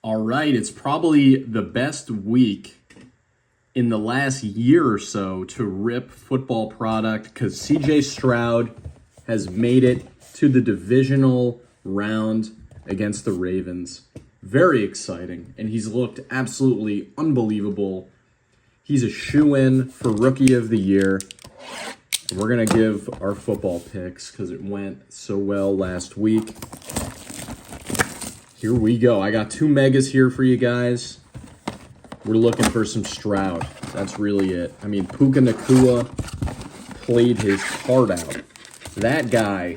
All right, it's probably the best week in the last year or so to rip football product because CJ Stroud has made it to the divisional round against the Ravens. Very exciting, and he's looked absolutely unbelievable. He's a shoo-in for Rookie of the Year. And we're going to give our football picks because it went so well last week. Here we go. I got two megas here for you guys. We're looking for some Stroud. That's really it. I mean, Puka Nacua played his heart out. That guy,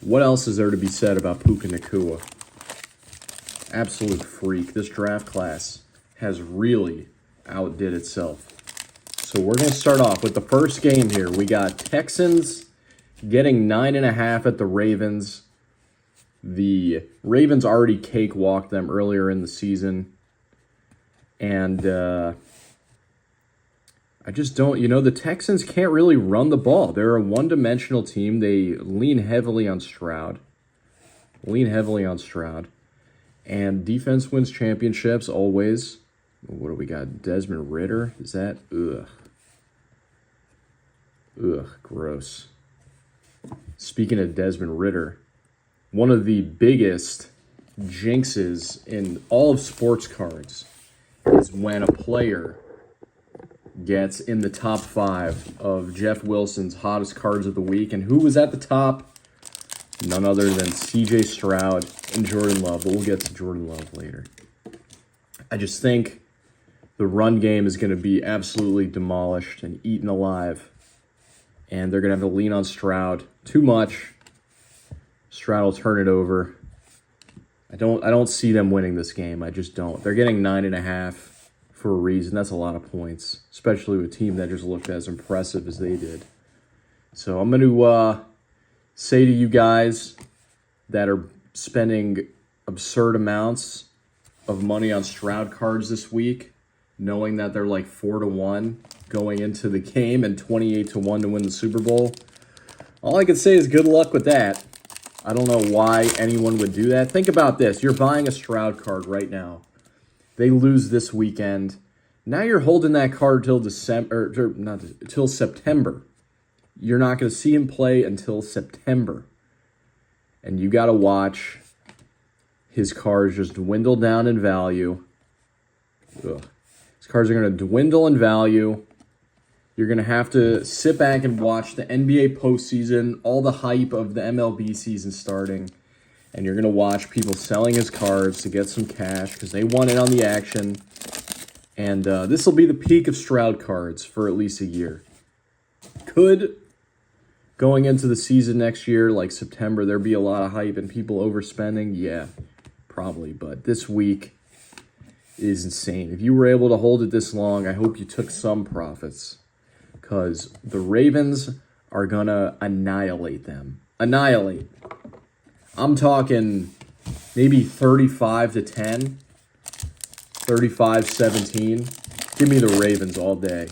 what else is there to be said about Puka Nacua? Absolute freak. This draft class has really outdid itself. So we're going to start off with the first game here. We got Texans getting 9.5 at the Ravens. The Ravens already cakewalked them earlier in the season. And I just don't, the Texans can't really run the ball. They're a one-dimensional team. They lean heavily on Stroud. And defense wins championships always. What do we got? Desmond Ridder? Is that? Ugh, gross. Speaking of Desmond Ridder, one of the biggest jinxes in all of sports cards is when a player gets in the top 5 of Jeff Wilson's hottest cards of the week. And who was at the top? None other than CJ Stroud and Jordan Love. But we'll get to Jordan Love later. I just think the run game is going to be absolutely demolished and eaten alive. And they're going to have to lean on Stroud too much. Stroud will turn it over. I don't see them winning this game. I just don't. They're getting 9.5 for a reason. That's a lot of points, especially with a team that just looked as impressive as they did. So I'm going to say to you guys that are spending absurd amounts of money on Stroud cards this week, knowing that they're like 4-1 going into the game and 28-1 to win the Super Bowl. All I can say is good luck with that. I don't know why anyone would do that. Think about this. You're buying a Stroud card right now. They lose this weekend. Now you're holding that card till till September. You're not going to see him play until September. And you got to watch his cards just dwindle down in value. Ugh. His cards are going to dwindle in value. You're going to have to sit back and watch the NBA postseason, all the hype of the MLB season starting, and you're going to watch people selling his cards to get some cash because they want in on the action. And this will be the peak of Stroud cards for at least a year. Could, going into the season next year, like September, there be a lot of hype and people overspending? Yeah, probably. But this week is insane. If you were able to hold it this long, I hope you took some profits. Because the Ravens are going to annihilate them. Annihilate. I'm talking maybe 35-10, 35-17. Give me the Ravens all day.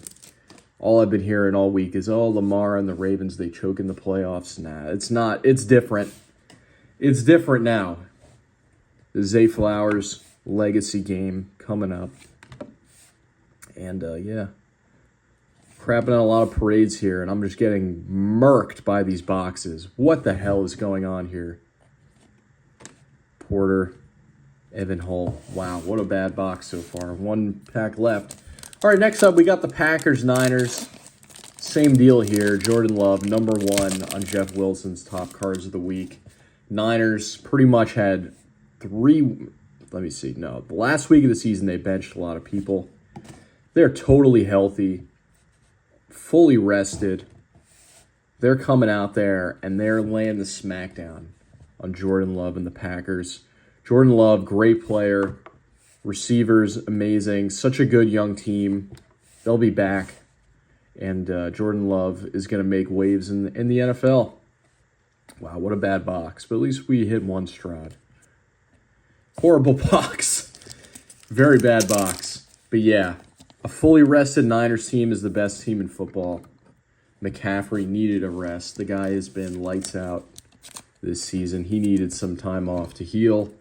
All I've been hearing all week is, Lamar and the Ravens, they choke in the playoffs. Nah, it's not. It's different. It's different now. The Zay Flowers legacy game coming up. And, yeah. Crapping on a lot of parades here, and I'm just getting murked by these boxes. What the hell is going on here? Porter, Evan Hull. Wow, what a bad box so far. One pack left. All right, next up, we got the Packers-Niners. Same deal here. Jordan Love, number 1 on Jeff Wilson's top cards of the week. Niners pretty much had the last week of the season, they benched a lot of people. They're totally healthy. Fully rested. They're coming out there and they're laying the smackdown on Jordan Love and the Packers. Jordan Love, great player. Receivers, amazing. Such a good young team. They'll be back. And Jordan Love is going to make waves in the NFL. Wow, what a bad box. But at least we hit one Stroud. Horrible box. Very bad box. But yeah. A fully rested Niners team is the best team in football. McCaffrey needed a rest. The guy has been lights out this season. He needed some time off to heal.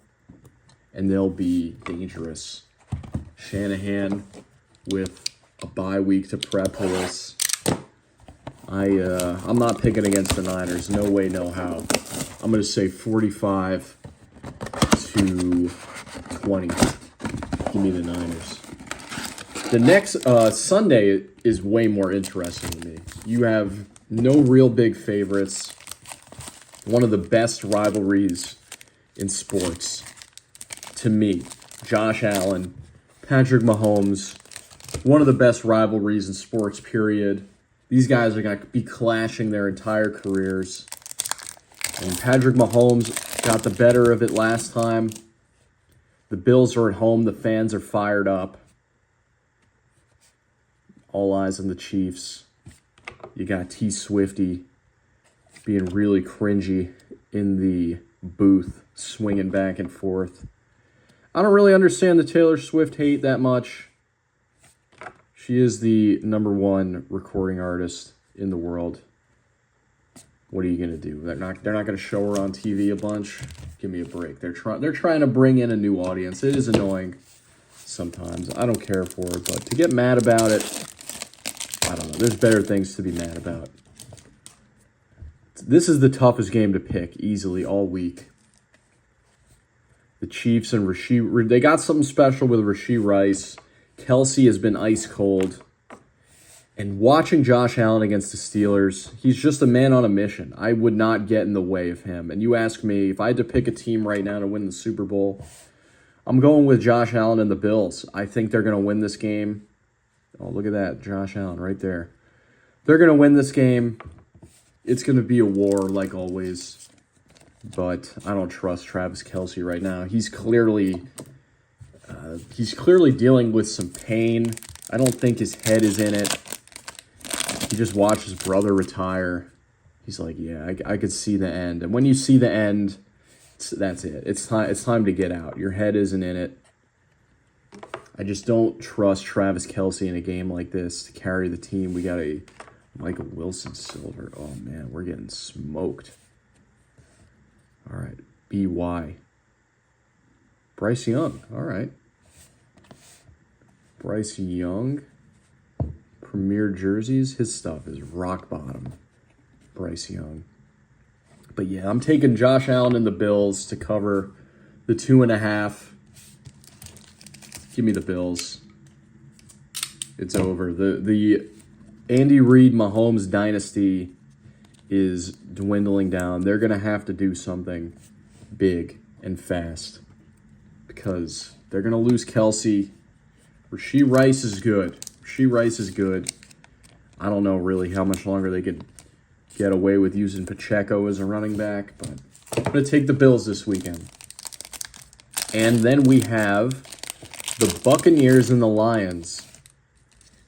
and they'll be dangerous. Shanahan with a bye week to prep for this. I'm not picking against the Niners. No way, no how. I'm going to say 45 to 20. Give me the Niners. The next Sunday is way more interesting to me. You have no real big favorites. One of the best rivalries in sports, to me. Josh Allen, Patrick Mahomes, one of the best rivalries in sports, period. These guys are going to be clashing their entire careers. And Patrick Mahomes got the better of it last time. The Bills are at home. The fans are fired up. All eyes on the Chiefs. You got T. Swifty being really cringy in the booth, swinging back and forth. I don't really understand the Taylor Swift hate that much. She is the #1 recording artist in the world. What are you gonna do? They're not gonna show her on TV a bunch. Give me a break. They're trying to bring in a new audience. It is annoying sometimes. I don't care for it, but to get mad about it, I don't know. There's better things to be mad about. This is the toughest game to pick easily all week. The Chiefs and Rashee, they got something special with Rashee Rice. Kelsey has been ice cold. And watching Josh Allen against the Steelers, he's just a man on a mission. I would not get in the way of him. And you ask me, if I had to pick a team right now to win the Super Bowl, I'm going with Josh Allen and the Bills. I think they're going to win this game. Oh, look at that. Josh Allen right there. They're going to win this game. It's going to be a war like always. But I don't trust Travis Kelce right now. He's clearly dealing with some pain. I don't think his head is in it. He just watched his brother retire. He's like, yeah, I could see the end. And when you see the end, that's it. It's time to get out. Your head isn't in it. I just don't trust Travis Kelce in a game like this to carry the team. We got a Michael Wilson silver. Oh, man, we're getting smoked. All right, BY. Bryce Young, all right. Bryce Young, Premier Jerseys. His stuff is rock bottom. Bryce Young. But yeah, I'm taking Josh Allen and the Bills to cover the 2.5. Give me the Bills. It's over. The Andy Reid Mahomes dynasty is dwindling down. They're going to have to do something big and fast because they're going to lose Kelsey. Rashee Rice is good. Rashee Rice is good. I don't know really how much longer they could get away with using Pacheco as a running back, but I'm going to take the Bills this weekend. And then we have the Buccaneers and the Lions.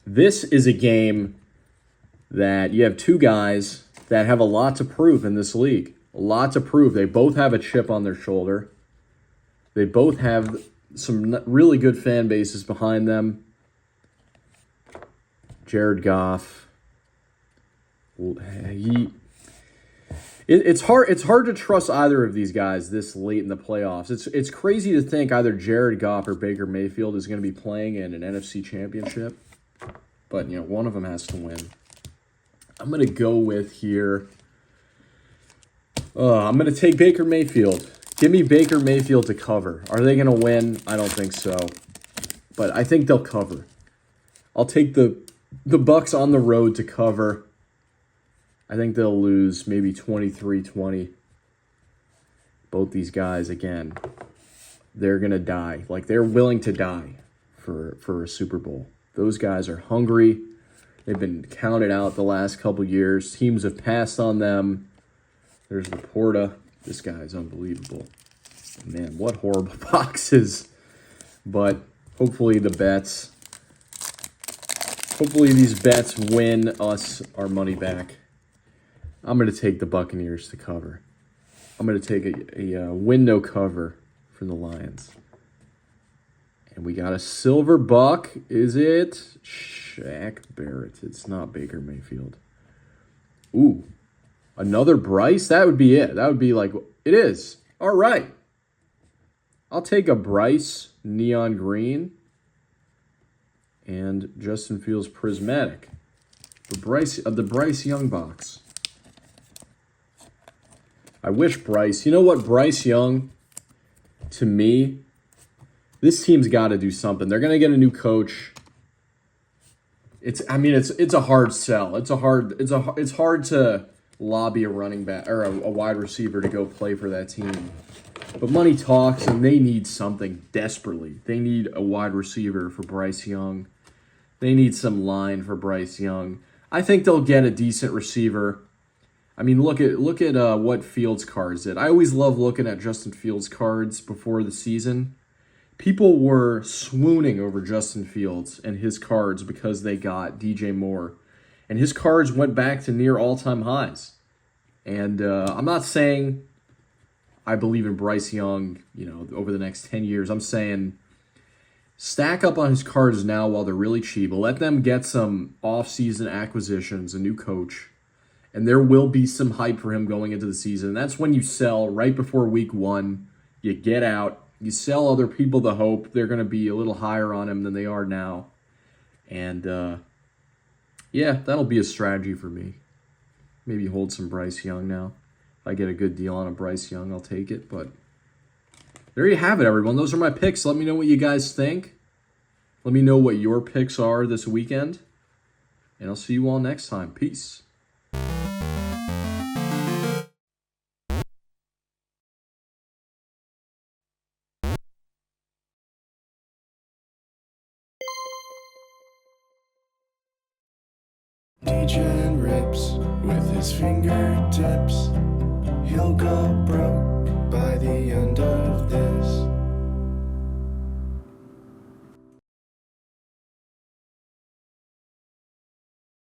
This is a game that you have two guys that have a lot to prove in this league. A lot to prove. They both have a chip on their shoulder. They both have some really good fan bases behind them. Jared Goff. It's hard to trust either of these guys this late in the playoffs. It's crazy to think either Jared Goff or Baker Mayfield is going to be playing in an NFC championship. But, one of them has to win. I'm going to go with here. I'm going to take Baker Mayfield. Give me Baker Mayfield to cover. Are they going to win? I don't think so. But I think they'll cover. I'll take the Bucs on the road to cover. I think they'll lose maybe 23-20. Both these guys, again, they're going to die. Like, they're willing to die for a Super Bowl. Those guys are hungry. They've been counted out the last couple years. Teams have passed on them. There's Laporta. This guy is unbelievable. Man, what horrible boxes. But hopefully these bets win us our money back. I'm going to take the Buccaneers to cover. I'm going to take a window cover for the Lions. And we got a silver buck. Is it Shaq Barrett? It's not Baker Mayfield. Ooh, another Bryce? That would be it. That would be like, it is. All right. I'll take a Bryce neon green and Justin Fields prismatic. The Bryce Young box. I wish Bryce. You know what, Bryce Young, to me, this team's got to do something. They're going to get a new coach. It's a hard sell. It's hard to lobby a running back or a wide receiver to go play for that team. But money talks, and they need something desperately. They need a wide receiver for Bryce Young. They need some line for Bryce Young. I think they'll get a decent receiver. I mean, look at what Fields cards did. I always love looking at Justin Fields cards before the season. People were swooning over Justin Fields and his cards because they got DJ Moore. And his cards went back to near all-time highs. And I'm not saying I believe in Bryce Young, over the next 10 years. I'm saying stack up on his cards now while they're really cheap. Let them get some off-season acquisitions, a new coach. And there will be some hype for him going into the season. That's when you sell right before week 1. You get out. You sell other people the hope they're going to be a little higher on him than they are now. And, that'll be a strategy for me. Maybe hold some Bryce Young now. If I get a good deal on a Bryce Young, I'll take it. But there you have it, everyone. Those are my picks. Let me know what you guys think. Let me know what your picks are this weekend. And I'll see you all next time. Peace. Degen Rips with his fingertips. He'll go broke.